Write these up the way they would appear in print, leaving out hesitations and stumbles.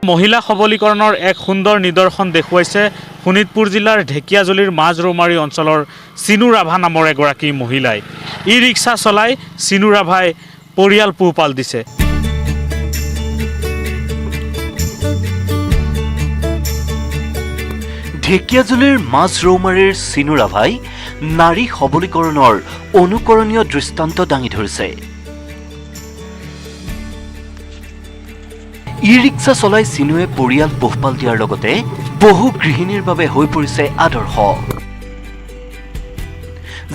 মহিলা সবলীকৰণৰ এক সুন্দৰ নিদৰ্শন দেখুৱাইছে শোণিতপুৰ জিলাৰ ঢেকিয়াজুলিৰ মাজৰৌমাৰী অঞ্চলৰ চিনু ৰাভা নামৰ এগৰাকী মহিলাই। ই ৰিক্সা চলাই চিনু ৰাভাই পৰিয়াল পোহপাল দিছে। ঢেকিয়াজুলিৰ মাজৰৌমাৰীৰ চিনু ৰাভাই নাৰী সবলীকৰণৰ অনুকৰণীয় দৃষ্টান্ত দাঙি ধৰিছে। ই ৰিক্সা চলাই চিনুৱে পৰিয়াল পোহপাল দিয়াৰ লগতে বহু গৃহিণীৰ বাবে হৈ পৰিছে আদৰ্শ।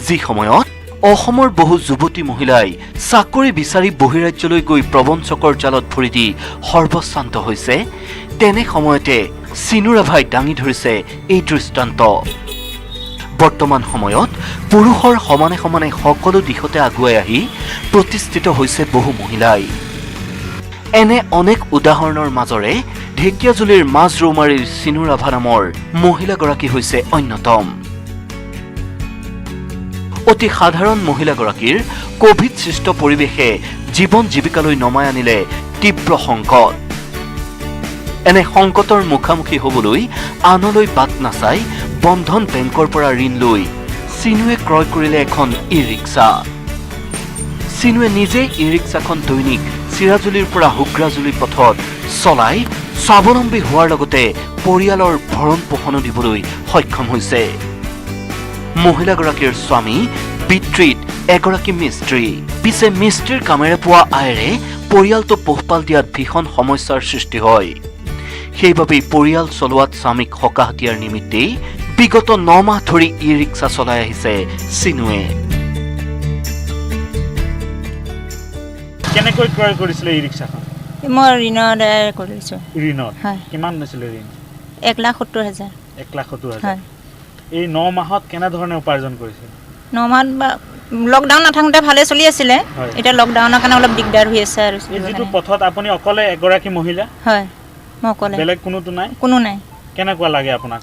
যি সময়ত অসমৰ বহু যুৱতী মহিলাই চাকৰি বিচাৰি বহিৰাজ্যলৈ গৈ প্ৰবঞ্চকৰ জালত ভৰি দি সৰ্বশ্ৰান্ত হৈছে, তেনে সময়তে চিনু ৰাভাই দাঙি ধৰিছে এই দৃষ্টান্ত। বৰ্তমান সময়ত পুৰুষৰ সমানে সমানে সকলো দিশতে আগুৱাই আহি প্ৰতিষ্ঠিত হৈছে বহু মহিলাই। এনে অনেক উদাহৰণৰ মাজৰে ঢেকিয়াজুলিৰ মাজৰৌমাৰীৰ চিনু ৰাভা নামৰ মহিলাগৰাকী হৈছে অন্যতম। অতি সাধাৰণ মহিলাগৰাকীৰ কোভিড সৃষ্ট পৰিৱেশে জীৱন জীৱিকালৈ নমাই আনিলে তীব্ৰ সংকট। এনে সংকটৰ মুখামুখি হ'বলৈ আনলৈ বাট নাচাই বন্ধন বেংকৰ পৰা ঋণ লৈ চিনুৱে ক্ৰয় কৰিলে এখন ই ৰিক্সা। চিনুৱে নিজে ই ৰিক্সাখন দৈনিক চিৰাজুলিৰ পৰা হুগ্ৰাজুলি পথত চলাই স্বাৱলম্বী হোৱাৰ লগতে পৰিয়ালৰ ভৰণ পোষণো দিবলৈ সক্ষম হৈছে। মহিলাগৰাকীৰ স্বামী পিতৃত এগৰাকী মিস্ত্ৰী। পিছে মিস্ত্ৰীৰ কামেৰে পোৱা আয়েৰে পৰিয়ালটো পোহপাল দিয়াত ভীষণ সমস্যাৰ সৃষ্টি হয়। সেইবাবেই পৰিয়াল চলোৱাত স্বামীক সকাহ দিয়াৰ নিমিত্তেই বিগত 9 মাহ ধৰি ই ৰিক্সা চলাই আহিছে চিনুৱে। কেনেকৈ ক্ৰয় কৰিছিলে ই ৰিক্সাখন? মই ঋণৰ দ্বাৰা কৰিছোঁ। ঋণত? কিমান লৈছিলে ঋণ? 1,70,000। 1,70,000। এই 9 মাহত কেনেধৰণে উপাৰ্জন কৰিছে? 9 মাহত লকডাউন নাথাকোঁতে ভালে চলি আছিলে, এতিয়া লকডাউনৰ কাৰণে অলপ দিগদাৰ হৈ আছে আৰু। যিটো পথত আপুনি অকলে এগৰাকী মহিলা? হয়, মই অকলে। বেলেগ কোনোতো নাই? কোনো নাই। কেনেকুৱা লাগে আপোনাক?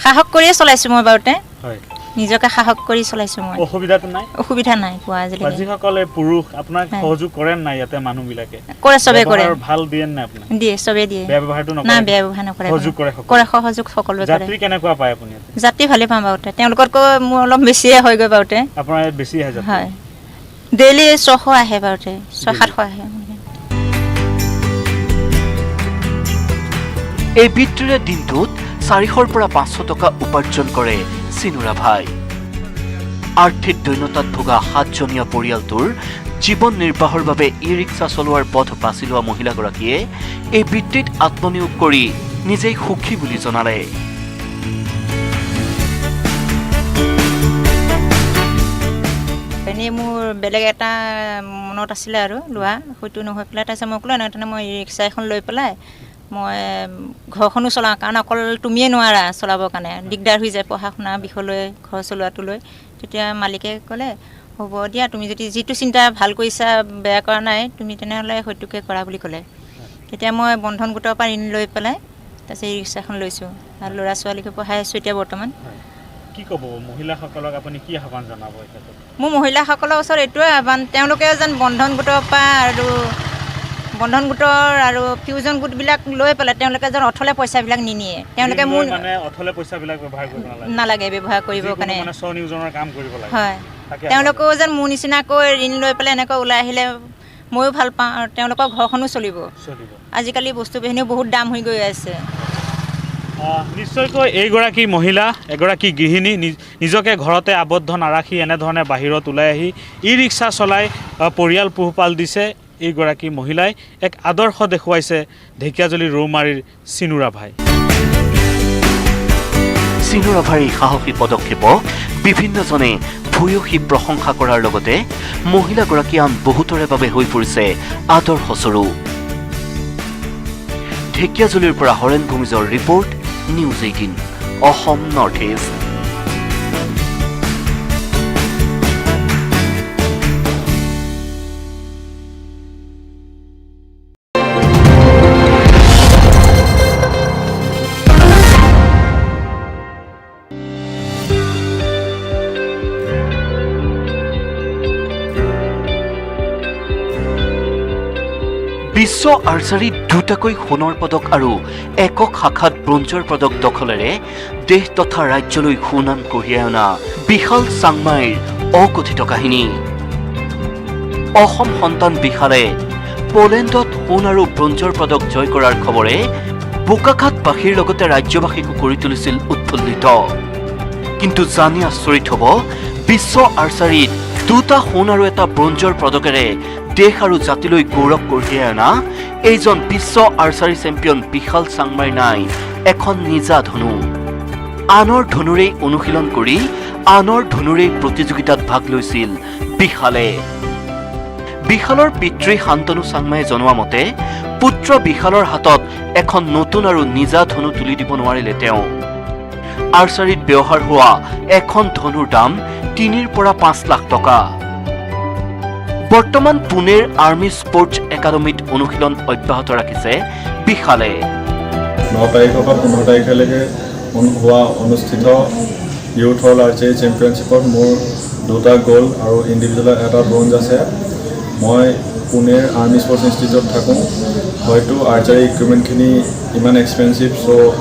সাহস কৰিয়ে চলাইছোঁ মই বাৰুতে। হয়, নিজকে সাহস কৰি চলাইছোঁ মই। অসুবিধাটো নাই? অসুবিধা নাই পোৱা আজিলৈকে। যিসকলে পুৰুষ আপোনাক সহযোগ কৰে নাই ইয়াতে মানুহবিলাকে? কৰে, চবে কৰে। ভাল দিয়ে নাই আপোনাক? দিয়ে, চবে দিয়ে। বেয়া ব্যৱহাৰটো নকৰে? না, বেয়া ব্যৱহাৰ নকৰে। সহযোগ কৰে? কৰে, সহযোগ সকলোৱে কৰে। যাত্ৰী কেনেকুৱা পায় আপুনি? যাত্ৰী ভালে পাওঁ বাৰুতে, তেওঁলোকতকৈ মোৰ অলপ বেছিয়ে হয়গৈ বাৰুতে। আপোনাৰ ইয়াত বেছি আহে যাত্ৰী? হয়, ডেইলি 600 আহে বাৰুতে, 600-700 আহে। এই বৃত্তিৰে দিনটোত 400ৰ পৰা 500 টকা উপাৰ্জন কৰে চিনু ৰাভাই। আৰ্থিক দৈন্যতাত ভোগা 7জনীয়া পৰিয়ালটোৰ জীৱন নিৰ্বাহৰ বাবে ই ৰিক্সা চলোৱাৰ পথ বাছি লোৱা মহিলাগৰাকীয়ে এই বৃত্তিত আত্মনিয়োগ কৰি নিজেই সুখী বুলি জনালে। এনেই মোৰ বেলেগ এটা মনত আছিলে আৰু লোৱা, হয়তো নহৈ পেলাই তাৰপিছত মই ক'লোঁ এনেধৰণে মই ই ৰিক্সা এখন লৈ পেলাই মই ঘৰখনো চলাওঁ, কাৰণ অকল তুমিয়ে নোৱাৰা চলাবৰ কাৰণে, দিগদাৰ হৈ যায় পঢ়া শুনা বিষয়লৈ, ঘৰ চলোৱাটোলৈ। তেতিয়া মালিকে ক'লে হ'ব দিয়া, তুমি যদি যিটো চিন্তা ভাল কৰিছা, বেয়া কৰা নাই, তুমি তেনেহ'লে হয়তোকে কৰা বুলি ক'লে। তেতিয়া মই বন্ধন গোটৰ পৰা ঋণ লৈ পেলাই তাৰপিছত ই ৰিক্সাখন লৈছোঁ আৰু ল'ৰা ছোৱালীকো পঢ়াই আছোঁ এতিয়া বৰ্তমান। কি ক'ব মহিলাসকলক, আপুনি কি আহ্বান জনাব? মোৰ মহিলাসকলৰ ওচৰত এইটোৱে আহ্বান, তেওঁলোকে যেন বন্ধন গোটৰ পৰা আৰু বন্ধন গোটৰ আৰু ফিউজন গোটবিলাক লৈ পেলাই তেওঁলোকে যেন অথলে পইচাবিলাক নিনিয়ে। তেওঁলোকে মোৰ অথলে পইচাবিলাক ব্যৱহাৰ কৰিব নালাগে, ব্যৱহাৰ কৰিবৰ কাৰণে স্বনিয়োজনৰ কাম কৰিব লাগে। হয়, তেওঁলোকেও যেন মোৰ নিচিনাকৈ ঋণ লৈ পেলাই এনেকৈ ওলাই আহিলে ময়ো ভাল পাওঁ আৰু তেওঁলোকৰ ঘৰখনো চলিব। আজিকালি বস্তু বাহিনীও বহুত দাম হৈ গৈ আছে। নিশ্চয়কৈ এইগৰাকী মহিলা, এগৰাকী গৃহিণী নিজকে ঘৰতে আবদ্ধ নাৰাখি এনেধৰণে বাহিৰত ওলাই আহি ই ৰিক্সা চলাই পৰিয়াল পোহপাল দিছে। এইগৰাকী মহিলাই এক আদৰ্শ দেখুৱাইছে ঢেকিয়াজুলিৰ ৰৌমাৰীৰ চিনু ৰাভাই। চিনু ৰাভাৰ এই সাহসী পদক্ষেপক বিভিন্নজনে ভূয়সী প্ৰশংসা কৰাৰ লগতে মহিলাগৰাকী আন বহুতৰে বাবে হৈ পৰিছে আদৰ্শস্বৰূপ। ঢেকিয়াজুলিৰ পৰা হৰেণ ভূমিজৰ report, news 18 Assam north east. বিশ্ব আৰ্চাৰীত দুটাকৈ সোণৰ পদক আৰু একক শাখাত ব্ৰঞ্জৰ পদক দখলেৰে দেশ তথা ৰাজ্যলৈ সুনাম কঢ়িয়াই অনা বিশাল চাংমাইৰ অকথিত কাহিনী। অসম সন্তান বিশালে পোলেণ্ডত সোণ আৰু ব্ৰঞ্জৰ পদক জয় কৰাৰ খবৰে বোকাখাতবাসীৰ লগতে ৰাজ্যবাসীকো কৰি তুলিছিল উৎফুল্লিত। কিন্তু জানি আচৰিত হ'ব, বিশ্ব আৰ্চাৰীত দুটা সোণ আৰু এটা ব্ৰঞ্জৰ পদকেৰে দেশ আৰু জাতিলৈ গৌৰৱ কঢ়িয়াই অনা এইজন বিশ্ব আৰ্চাৰী চেম্পিয়ন বিশাল চাংমাইৰ নাই এখন নিজা ধনু। আনৰ ধনুৰেই অনুশীলন কৰি আনৰ ধনুৰেই প্ৰতিযোগিতাত ভাগ লৈছিল বিশালে। বিশালৰ পিতৃ শান্তনু চাংমায়ে জনোৱা মতে পুত্ৰ বিশালৰ হাতত এখন নতুন আৰু নিজা ধনু তুলি দিব নোৱাৰিলে তেওঁ। আৰ্চাৰীত ব্যৱহাৰ হোৱা এখন ধনুৰ দাম ৩ পৰা ৫ লাখ টকা। বৰ্তমান পুনেৰ আৰ্মি স্পৰ্টছ একাডেমীত অনুশীলন অব্যাহত ৰাখিছে বিশালে। 9 তাৰিখৰ পৰা 15 তাৰিখলৈকে হোৱা অনুষ্ঠিত ইউথ হল আৰ্চাৰী চেম্পিয়নশ্বিপত মোৰ 2টা গ'ল্ড আৰু ইণ্ডিভিজুৱেল এটা ব্ৰঞ্জ আছে। মই পুনেৰ আৰ্মি স্পৰ্টছ ইনষ্টিটিউটত থাকোঁ। হয়তো আৰ্চাৰী ইকুইপমেণ্টখিনি ইমান এক্সপেঞ্চিভ, চ'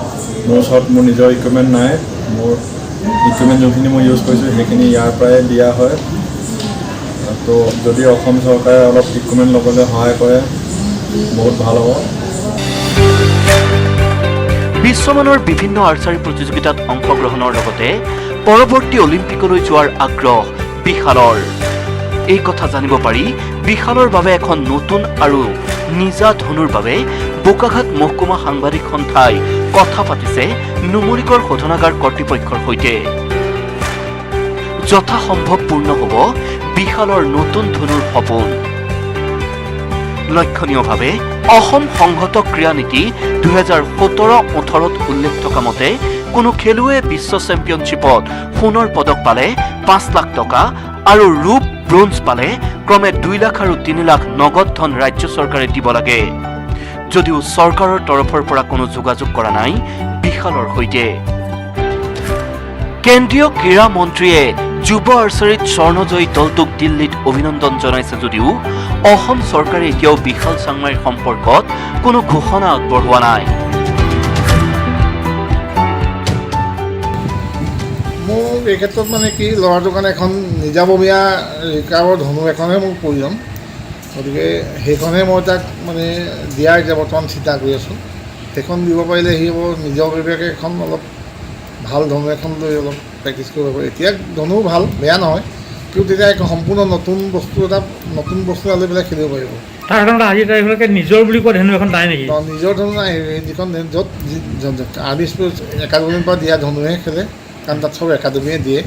মোৰ ওচৰত মোৰ নিজৰ ইকুইপমেণ্ট নাই। মোৰ ইকুইপমেণ্ট যোনখিনি মই ইউজ কৰিছোঁ সেইখিনি ইয়াৰ পৰাই দিয়া হয়। তো যদি অসম চৰকাৰে অলপ ইকুইপমেণ্ট ল'বলৈ সহায় কৰে বহুত ভাল হ'ব। বিশ্বমানৰ বিভিন্ন আৰ্চাৰী প্ৰতিযোগিতাত অংশগ্ৰহণৰ লগতে পৰৱৰ্তী অলিম্পিকলৈ যোৱাৰ আগ্ৰহ বিশালৰ। এই কথা জানিব পাৰি বিশালৰ বাবে এখন নতুন আৰু নিজা ধনুৰ বাবে বোকাখাত মহকুমা সাংবাদিক সন্থাই কথা পাতিছে নুমলীগড় শোধনাগাৰ কৰ্তৃপক্ষৰ সৈতে। যথাসম্ভৱ পূৰ্ণ হ'ব বিশালৰ নতুন ধনুৰ সপোন। লক্ষণীয়ভাৱে অসম সংহত ক্ৰীড়া নীতি 2017-18ত উল্লেখ থকা মতে কোনো খেলুৱৈয়ে বিশ্ব চেম্পিয়নশ্বিপত সোণৰ পদক পালে 5 লাখ টকা আৰু ৰূপ ব্ৰঞ্জ পালে ক্ৰমে 2 লাখ আৰু 3 লাখ নগদ ধন ৰাজ্য চৰকাৰে দিব লাগে। যদিও চৰকাৰৰ তৰফৰ পৰা কোনো যোগাযোগ কৰা নাই বিশালৰ সৈতে। কেন্দ্ৰীয় ক্ৰীড়া মন্ত্ৰীয়ে যুৱ আৰ্চাৰীত স্বৰ্ণজয়ী দলটোক দিল্লীত অভিনন্দন জনাইছে যদিও অসম চৰকাৰে এতিয়াও বিশাল চাংমাইৰ সম্পৰ্কত কোনো ঘোষণা আগবঢ়োৱা নাই। মোক এই ক্ষেত্ৰত মানে কি ল'ৰাটোৰ কাৰণে এখন নিজাববীয়া ৰিকাৰৰ ধনু এখনহে মোক প্ৰয়োজন। গতিকে সেইখনহে মই তাক মানে দিয়াৰ এতিয়া বৰ্তমান চিন্তা কৰি আছোঁ। সেইখন দিব পাৰিলে সি নিজাববীয়াকৈ এখন অলপ ভাল ধনু এখন লৈ অলপ প্ৰেক্টিছ কৰিব পাৰে। এতিয়া ধনু ভাল, বেয়া নহয়, কিন্তু তেতিয়া এক সম্পূৰ্ণ নতুন বস্তু এটা লৈ পেলাই খেলিব পাৰিব। তাৰ কাৰণে আজি তাৰিখলৈকে নিজৰ বুলি কোৱা ধনু এখন নাই নেকি? নিজৰ ধনু নাই, যিখন য'ত আৰ্মি স্পৰ্টছ একাডেমীৰ পৰা দিয়া ধনুহে খেলে, কাৰণ তাত চব একাডেমীয়ে দিয়ে।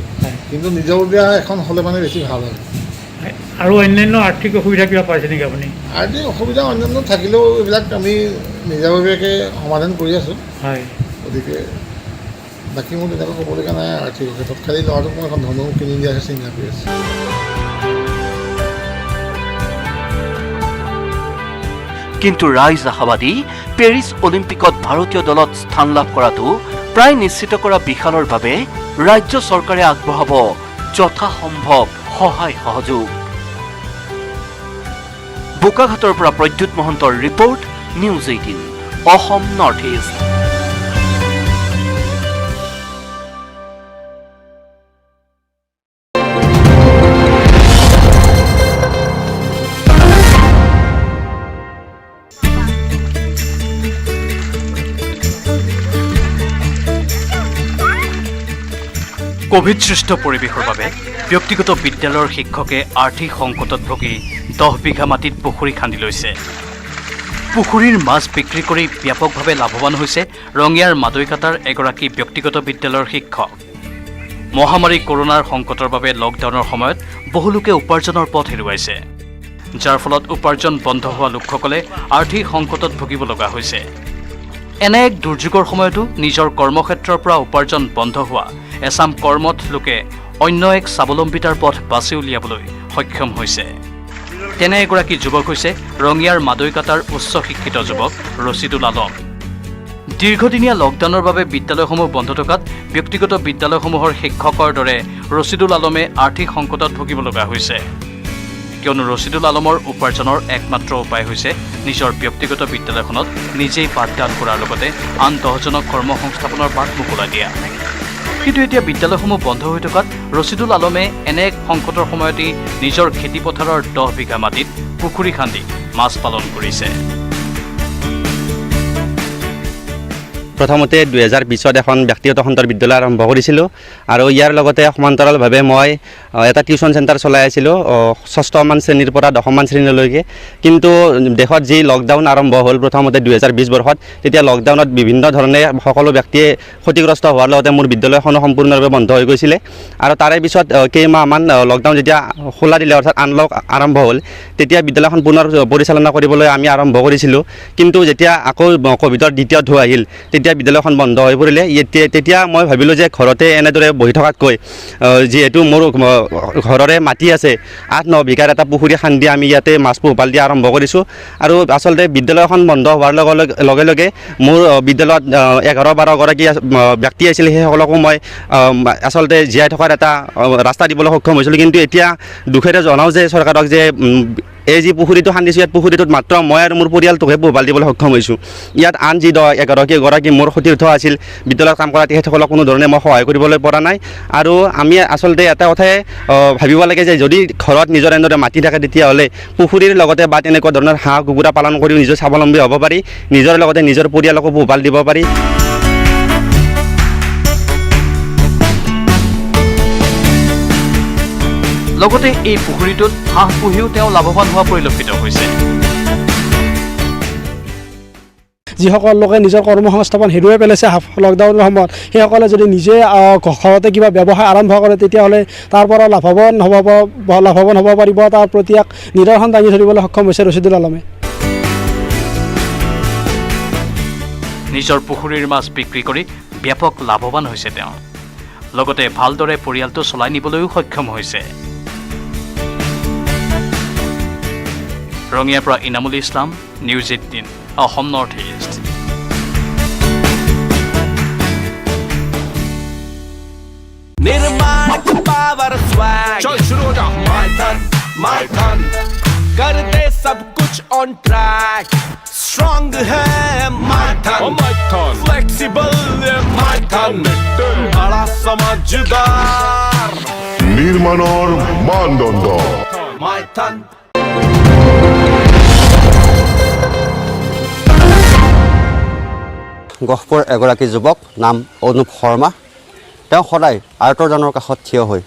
কিন্তু নিজাববীয়া এখন হ'লে মানে বেছি ভাল হয়। আৰু অন্যান্য আৰ্থিক অসুবিধা কিবা পাইছে নেকি আপুনি? আৰ্থিক অসুবিধা অন্যান্য থাকিলেও এইবিলাক আমি নিজাববীয়াকৈ সমাধান কৰি আছোঁ। হয়, গতিকে বাকী মোৰ তেনেকৈ ক'বলগীয়া নাই আৰ্থিক ক্ষেত্ৰত। খালি ল'ৰাটোক মই এখন ধনু কিনি দিয়াহে চিন্তা কৰি আছোঁ। কিন্তু ৰাইজ আশাবাদী পেৰিছ অলিম্পিকত ভাৰতীয় দলত স্থান লাভ কৰাটো প্ৰায় নিশ্চিত কৰা বিশালৰ বাবে ৰাজ্য চৰকাৰে আগবঢ়াব যথাসম্ভৱ সহায় সহযোগ। বোকাখাতৰ পৰা প্ৰদ্যুৎ মহন্তৰ report, news 18 Assam north east. Covid সৃষ্ট পৰিৱেশৰ বাবে ব্যক্তিগত বিদ্যালয়ৰ শিক্ষকে আৰ্থিক সংকটত ভুগি 10 বিঘা মাটিত পুখুৰী খান্দি লৈছে। পুখুৰীৰ মাছ বিক্ৰী কৰি ব্যাপকভাৱে লাভৱান হৈছে ৰঙিয়াৰ মাদৈকাটাৰ এগৰাকী ব্যক্তিগত বিদ্যালয়ৰ শিক্ষক। মহামাৰী কৰোনাৰ সংকটৰ বাবে লকডাউনৰ সময়ত বহু লোকে উপাৰ্জনৰ পথ হেৰুৱাইছে, যাৰ ফলত উপাৰ্জন বন্ধ হোৱা লোকসকলে আৰ্থিক সংকটত ভুগিব লগা হৈছে। এনে এক দুৰ্যোগৰ সময়তো নিজৰ কৰ্মক্ষেত্ৰৰ পৰা উপাৰ্জন বন্ধ হোৱা এছাম কৰ্মঠ লোকে অন্য এক স্বাৱলম্বিতাৰ পথ বাছি উলিয়াবলৈ সক্ষম হৈছে। তেনে এগৰাকী যুৱক হৈছে ৰঙিয়াৰ মাদৈকাটাৰ উচ্চ শিক্ষিত যুৱক ৰচিদুল আলম। দীৰ্ঘদিনীয়া লকডাউনৰ বাবে বিদ্যালয়সমূহ বন্ধ থকাত ব্যক্তিগত বিদ্যালয়সমূহৰ শিক্ষকৰ দৰে ৰচিদুল আলমে আৰ্থিক সংকটত ভুগিব লগা হৈছে। কিয়নো ৰচিদুল আলমৰ উপাৰ্জনৰ একমাত্ৰ উপায় হৈছে নিজৰ ব্যক্তিগত বিদ্যালয়খনত নিজেই পাঠদান কৰাৰ লগতে আন 10জনক কৰ্মসংস্থাপনৰ বাট মোকলাই দিয়া। কিন্তু এতিয়া বিদ্যালয়সমূহ বন্ধ হৈ থকাত ৰচিদুল আলমে এনে এক সংকটৰ সময়তেই নিজৰ খেতিপথাৰৰ 10 বিঘা মাটিত পুখুৰী খান্দি মাছ পালন কৰিছে। প্ৰথমতে 2020ত এখন ব্যক্তিগত খণ্ডৰ বিদ্যালয় আৰম্ভ কৰিছিলোঁ আৰু ইয়াৰ লগতে সমান্তৰালভাৱে মই এটা টিউশ্যন চেণ্টাৰ চলাই আছিলোঁ 6মান শ্ৰেণীৰ পৰা 10মান শ্ৰেণীলৈকে। কিন্তু দেশত যি লকডাউন আৰম্ভ হ'ল প্ৰথমতে 2020 বৰ্ষত, তেতিয়া লকডাউনত বিভিন্ন ধৰণে সকলো ব্যক্তিয়ে ক্ষতিগ্ৰস্ত হোৱাৰ লগতে মোৰ বিদ্যালয়খনো সম্পূৰ্ণৰূপে বন্ধ হৈ গৈছিলে। আৰু তাৰে পিছত কেইমাহমান লকডাউন যেতিয়া খোলা দিলে অৰ্থাৎ আনলক আৰম্ভ হ'ল, তেতিয়া বিদ্যালয়খন পুনৰ পৰিচালনা কৰিবলৈ আমি আৰম্ভ কৰিছিলোঁ। কিন্তু যেতিয়া আকৌ ক'ভিডৰ দ্বিতীয় ঢৌ আহিল তেতিয়া বিদ্যালয়খন বন্ধ হৈ পৰিলে। তেতিয়া মই ভাবিলোঁ যে ঘৰতে এনেদৰে বহি থকাতকৈ যিহেতু মোৰ ঘৰৰে মাটি আছে 8-9 বিঘাৰ এটা পুখুৰী খান্দি আমি ইয়াতে মাছ পোহপাল দিয়া আৰম্ভ কৰিছোঁ। আৰু আচলতে বিদ্যালয়খন বন্ধ হোৱাৰ লগে লগে মোৰ বিদ্যালয়ত 11-12 গৰাকী ব্যক্তি আছিল, সেইসকলকো মই আচলতে জীয়াই থকাৰ এটা ৰাস্তা দিবলৈ সক্ষম হৈছিলোঁ। কিন্তু এতিয়া দুখেৰে জনাওঁ যে চৰকাৰক যে এই যি পুখুৰীটো খান্দিছোঁ, ইয়াত পুখুৰীটোত মাত্ৰ মই আৰু মোৰ পৰিয়ালটোকহে পোহপাল দিবলৈ সক্ষম হৈছোঁ। ইয়াত আন যি 11গৰাকী মোৰ সতীৰ্থ আছিল বিদ্যালয়ত কাম কৰা, তেখেতসকলক কোনো ধৰণে মই সহায় কৰিবলৈ পৰা নাই। আৰু আমি আচলতে এটা কথাই ভাবিব লাগে যে যদি ঘৰত নিজৰ এনেদৰে মাটি থাকে তেতিয়াহ'লে পুখুৰীৰ লগতে বা তেনেকুৱা ধৰণৰ হাঁহ কুকুৰা পালন কৰিও নিজৰ স্বাৱলম্বী হ'ব পাৰি, নিজৰ লগতে নিজৰ পৰিয়ালকো পোহপাল দিব পাৰি। লগতে এই পুখুৰীটোত হাঁহ পুহিও তেওঁ লাভৱান হোৱা পৰিলক্ষিত হৈছে। যিসকল লোকে নিজৰ কৰ্মসংস্থাপন হেৰুৱাই পেলাইছে লকডাউনৰ সময়ত, সেইসকলে যদি নিজে ঘৰতে কিবা ব্যৱসায় আৰম্ভ কৰে তেতিয়াহ'লে তাৰ পৰা লাভৱান হ'ব পাৰিব। তাৰ প্ৰতি এক নিদৰ্শন দাঙি ধৰিবলৈ সক্ষম হৈছে ৰচিদুল আলমে। নিজৰ পুখুৰীৰ মাছ বিক্ৰী কৰি ব্যাপক লাভৱান হৈছে তেওঁ, লগতে ভালদৰে পৰিয়ালটো চলাই নিবলৈও সক্ষম হৈছে। ৰঙিয়াৰ পৰা Inamul Islam, news 18, Assam north east. निर्माण पावर स्वैग चल शुरू हो जा my turn कर दे सब कुछ on track strong है my turn flexible है my turn बड़ा समझदार নিৰ্মাণৰ মানদণ্ড my turn। গহপুৰ এগৰাকী যুৱক, নাম অনুপ শৰ্মা। তেওঁ সদায় আৰ্তজনৰ কাষত থিয় হৈ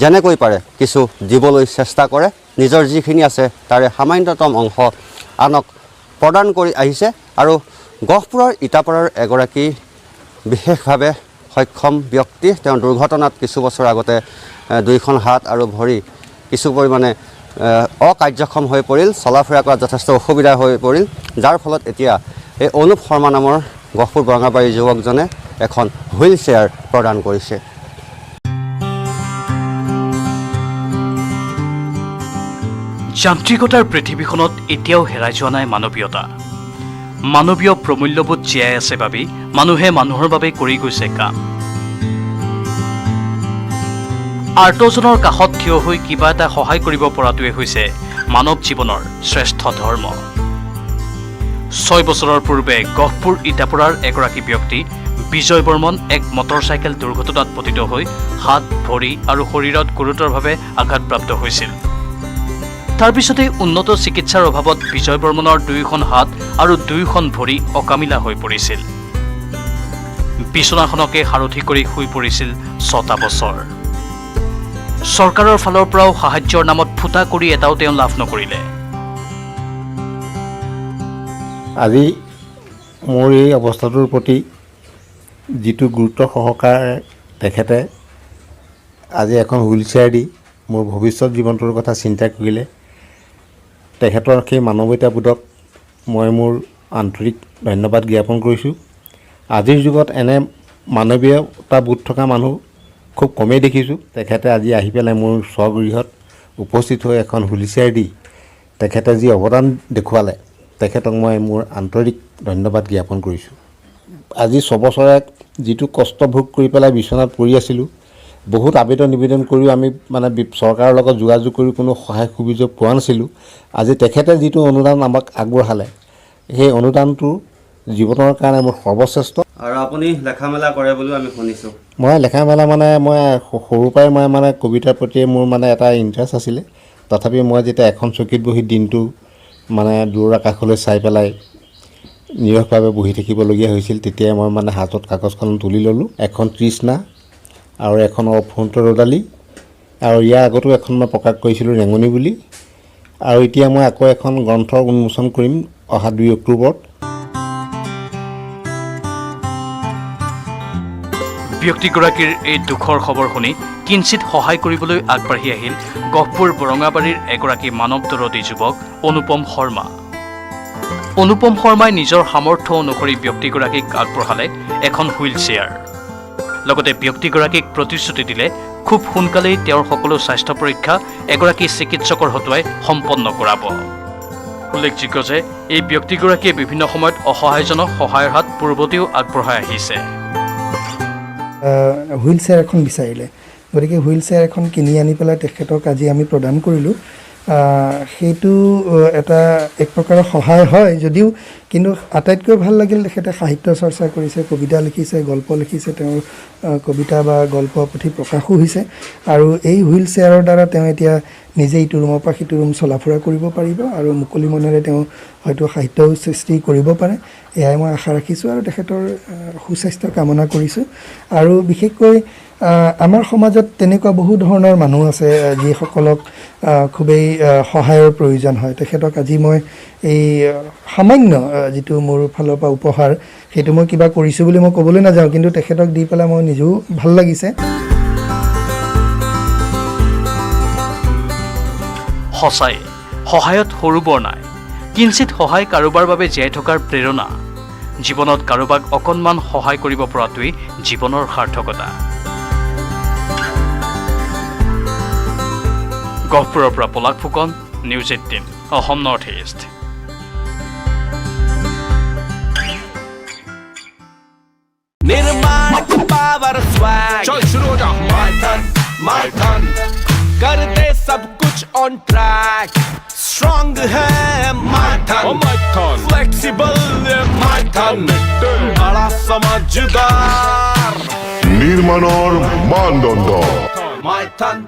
যেনেকৈ পাৰে কিছু দিবলৈ চেষ্টা কৰে। নিজৰ যিখিনি আছে তাৰে সামান্যতম অংশ আনক প্ৰদান কৰি আহিছে। আৰু গহপুৰৰ ইটাপাৰাৰ এগৰাকী বিশেষভাৱে সক্ষম ব্যক্তি, তেওঁ দুৰ্ঘটনাত কিছু বছৰ আগতে 2খন হাত আৰু ভৰি কিছু পৰিমাণে অকাৰ্যক্ষম হৈ পৰিল, চলা ফুৰা কৰাত যথেষ্ট অসুবিধা হৈ পৰিল, যাৰ ফলত এতিয়া এই অনুপ শৰ্মা নামৰ গহপুৰ বৰঙাবাৰীৰ যুৱকজনে এখন হুইল চেয়াৰ প্ৰদান কৰিছে। যান্ত্ৰিকতাৰ পৃথিৱীখনত এতিয়াও হেৰাই যোৱা নাই মানৱীয়তা। মানৱীয় প্ৰমূল্যবোধ জীয়াই আছে বাবেই মানুহে মানুহৰ বাবে কৰি গৈছে কাম। আৰ্তজনৰ কাষত থিয় হৈ কিবা এটা সহায় কৰিব পৰাটোৱে হৈছে মানৱ জীৱনৰ শ্ৰেষ্ঠ ধৰ্ম। 6 বছৰৰ পূৰ্বে গহপুৰ ইটাপাৰাৰ এগৰাকী ব্যক্তি বিজয় বৰ্মন এক মটৰচাইকেল দুৰ্ঘটনাত পতিত হৈ হাত, ভৰি আৰু শৰীৰত গুৰুতৰভাৱে আঘাতপ্ৰাপ্ত হৈছিল। তাৰ পিছতে উন্নত চিকিৎসাৰ অভাৱত বিজয় বৰ্মনৰ 2খন হাত আৰু 2খন ভৰি অকামিলা হৈ পৰিছিল। বিচনাখনকে সাৰথি কৰি শুই পৰিছিল 6টা বছৰ। চৰকাৰৰ ফালৰ পৰাও সাহায্যৰ নামত ফুটা কৰি এটাও তেওঁ লাভ নকৰিলে। আজি মোৰ এই অৱস্থাটোৰ প্ৰতি যিটো গুৰুত্ব সহকাৰে তেখেতে আজি এখন হুইল চেয়াৰ দি মোৰ ভৱিষ্যত জীৱনটোৰ কথা চিন্তা কৰিলে, তেখেতৰ সেই মানৱীয়তাবোধক মই মোৰ আন্তৰিক ধন্যবাদ জ্ঞাপন কৰিছোঁ। আজিৰ যুগত এনে মানৱীয়তাবোধ থকা মানুহ খুব কমেই দেখিছোঁ। তেখেতে আজি আহি পেলাই মোৰ স্বগৃহত উপস্থিত হৈ এখন হুইল চেয়াৰ দি তেখেতে যি অৱদান দেখুৱালে, তেখেতক মই মোৰ আন্তৰিক ধন্যবাদ জ্ঞাপন কৰিছোঁ। আজি 6 বছৰে যিটো কষ্ট ভোগ কৰি পেলাই বিচনাত পৰি আছিলোঁ, বহুত আবেদন নিবেদন কৰিও আমি মানে চৰকাৰৰ লগত যোগাযোগ কৰি কোনো সহায় সুবিধা পোৱা নাছিলোঁ। আজি তেখেতে যিটো অনুদান আমাক আগবঢ়ালে সেই অনুদানটো জীৱনৰ কাৰণে মোৰ সৰ্বশ্ৰেষ্ঠ। আৰু আপুনি লেখা মেলা কৰে বুলিও আমি শুনিছোঁ। মই লেখা মেলা মানে মই সৰুৰ পৰাই মই মানে কবিতাৰ প্ৰতি মোৰ মানে এটা ইণ্টাৰেষ্ট আছিলে। তথাপি মই যেতিয়া এখন চকীত বহি দিনটো মানে দূৰৰ আকাশলৈ চাই পেলাই নিৰসভাৱে বহি থাকিবলগীয়া হৈছিল, তেতিয়াই মই মানে হাতত কাগজখন তুলি ল'লোঁ। এখন তৃষ্ণা আৰু এখন অফুন্ত ৰ'দালি, আৰু ইয়াৰ আগতো এখন মই প্ৰকাশ কৰিছিলোঁ ৰেঙনি বুলি, আৰু এতিয়া মই আকৌ এখন গ্ৰন্থ উন্মোচন কৰিম অহা 2 অক্টোবৰত। ব্যক্তিগৰাকীৰ এই দুখৰ খবৰ শুনি কিঞ্চিত সহায় কৰিবলৈ আগবাঢ়ি আহিল গহপুৰ বৰঙাবাৰীৰ এগৰাকী মানৱদৰদী যুৱক অনুপম শৰ্মা। অনুপম শৰ্মাই নিজৰ সামৰ্থ্য অনুসৰি ব্যক্তিগৰাকীক আগবঢ়ালে এখন হুইল চেয়াৰ। লগতে ব্যক্তিগৰাকীক প্ৰতিশ্ৰুতি দিলে খুব সোনকালেই তেওঁৰ সকলো স্বাস্থ্য পৰীক্ষা এগৰাকী চিকিৎসকৰ হতুৱাই সম্পন্ন কৰাব। উল্লেখযোগ্য যে এই ব্যক্তিগৰাকীয়ে বিভিন্ন সময়ত অসহায়জনক সহায়ৰ হাত পূৰ্বতেও আগবঢ়াই আহিছে। হুইল চেয়াৰ এখন বিচাৰিলে, গতিকে হুইল চেয়াৰ এখন কিনি আনি পেলাই তেখেতক আজি আমি প্ৰদান কৰিলোঁ। সেইটো এটা এক প্ৰকাৰৰ সহায় হয় যদিও, কিন্তু আটাইতকৈ ভাল লাগিল তেখেতে সাহিত্য চৰ্চা কৰিছে, কবিতা লিখিছে, গল্প লিখিছে, তেওঁৰ কবিতা বা গল্প পুথি প্ৰকাশো হৈছে। আৰু এই হুইল চেয়াৰৰ দ্বাৰা তেওঁ এতিয়া নিজে ইটো ৰুমৰ পৰা সিটো ৰুম চলা ফুৰা কৰিব পাৰিব আৰু মুকলি মনেৰে তেওঁ হয়তো সাহিত্যও সৃষ্টি কৰিব পাৰে। এয়াই মই আশা ৰাখিছোঁ আৰু তেখেতৰ সুস্বাস্থ্য কামনা কৰিছোঁ। আৰু বিশেষকৈ আমাৰ সমাজত তেনেকুৱা বহু ধৰণৰ মানুহ আছে যিসকলক খুবেই সহায়ৰ প্ৰয়োজন হয়। তেখেতক আজি মই এই সামান্য যিটো মোৰ ফালৰ পৰা উপহাৰ, সেইটো মই কিবা কৰিছোঁ বুলি মই ক'বলৈ নাযাওঁ, কিন্তু তেখেতক দি পেলাই মই নিজেও ভাল লাগিছে। সঁচাই সহায়ত সৰু বৰ নাই, কিঞ্চিত সহায় কাৰোবাৰ বাবে জীয়াই থকাৰ প্ৰেৰণা। জীৱনত কাৰোবাক অকণমান সহায় কৰিব পৰাটোৱেই জীৱনৰ সাৰ্থকতা। গহপুৰৰ পৰা Palash Phukan, news 18 Assam north east. निर्माण का पावर स्वैग, चल शुरू हो जा my turn कर दे सब कुछ ऑन ट्रैक, स्ट्रॉन्ग है my turn flexible my turn बड़ा समझदार নিৰ্মাণৰ মানদণ্ড my turn